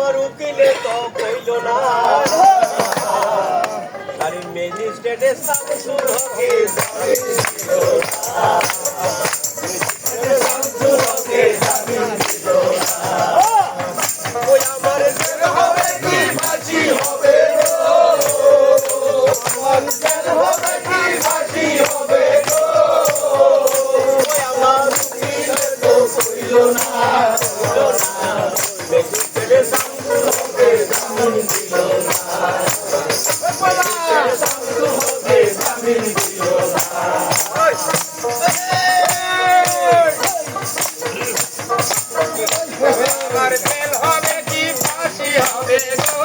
আমার উকিলে তো কইল না আরে ম্যাজিস্ট্রেটে শামসুল হকে ওই আমার জেল হবে কি ফাঁসি হবে আমার জেল হবে কি ফাঁসি হবে ওই আমার উকিলে তো কইল না ম্যাজিস্ট্রেটে শামসুল হকে জামিন দিল না আমার জেল হবে কি ফাঁসি হবে গো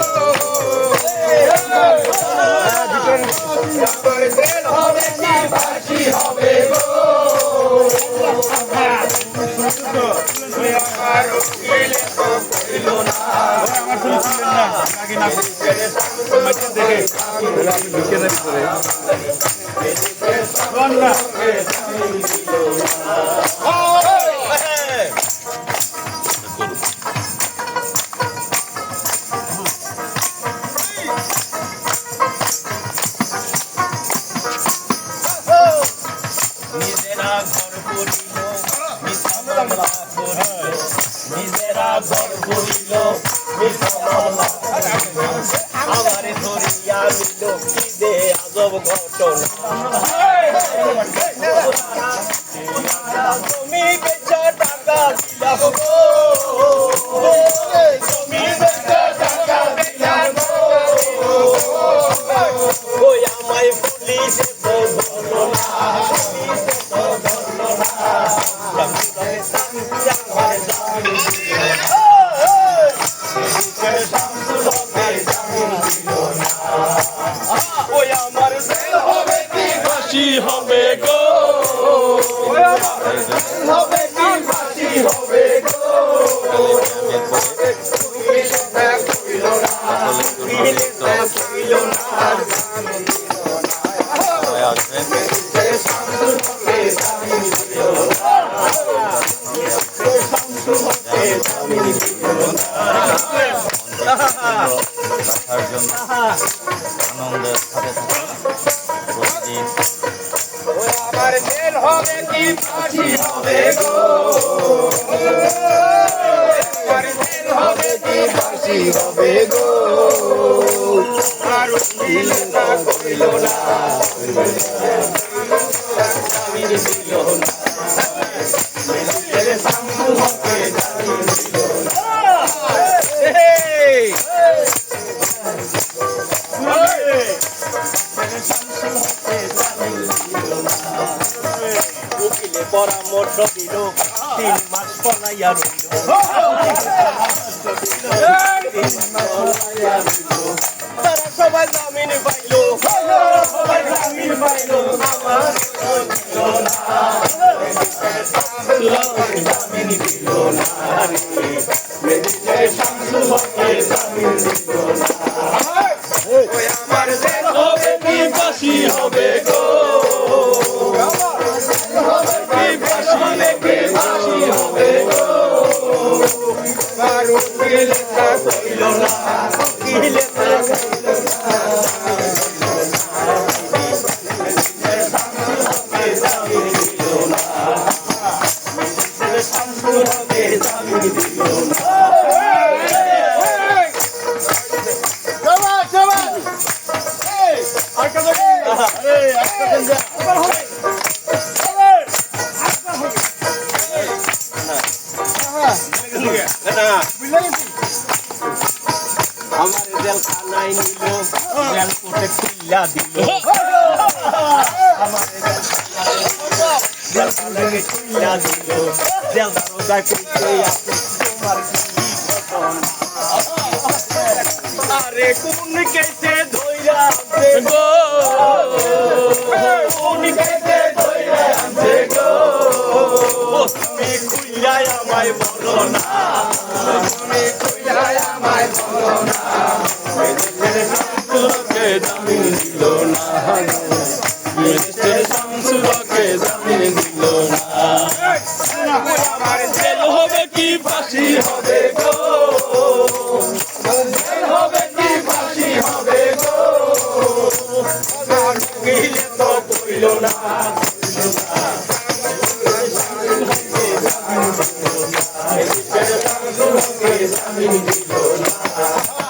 আমার জেল হবে কি ফাঁসি হবে গো আমার উকিলে তো কইল না আমার শুনছিলেন না আগে না মাঝে দেখে আমি ঢুকে যাই পরে না নিজেরা ঘর করিল মিথ্যা মামলা করিল নিজেরা ঘর করিল মিথ্যা মামলা আমারে ধরিয়া নিল কি দে আজব ঘটনা তুমি বেচা টাকা দিলা গো তুমি বেচা টাকা দিলা গো ওই আমায় পুলিশে তো ধরলো না ওই আমার জেল হবে কি ফাঁসি হবে গো হবে কি ফাঁসি হবে গো রাখার জন্য আনন্দের সাথে থাকে প্রতিদিন আমার জেল হবে কি ফাঁসি হবে গো আমার জেল হবে কি ফাঁসি হবে গো আর উকিল না কইল না জামিন দিল না শামসুল হকে জামিন দিল না উকিলে পরামর্শ দিল 3 মাস পলাইয়া রইল তারা সবাই জামিন পাইল আমার জামিন দিল না শামসুল হকে জামিন দিল না ওই আমার জেল হবে কি ফাঁসি হবে গো কি ফাঁসি হবে গো আর উকিলে তা কইল না উকিলে তা কইল না শামসুল হকে জামিন দিল না আমার জেল খানায় নিল জেল কোটে খুইলা দিল আমার জেল খানায় খুইলা দিল জেল দরজায় কইতে আছে তোমার কি ঘটনা আরে কোন কেসে ধইরা আনছে গো কোন কেসে ধইরা আনছে গো তুমি খুইলা আমায় বলো না তুমি খুইলা আমায় বলো না শামসুল হকে জামিন দিল না শামসুল হকে জামিন দিল না আমার জেল হবে কি ফাঁসি হবে গো দেশের স্বাধীন হতে জামিন দিল না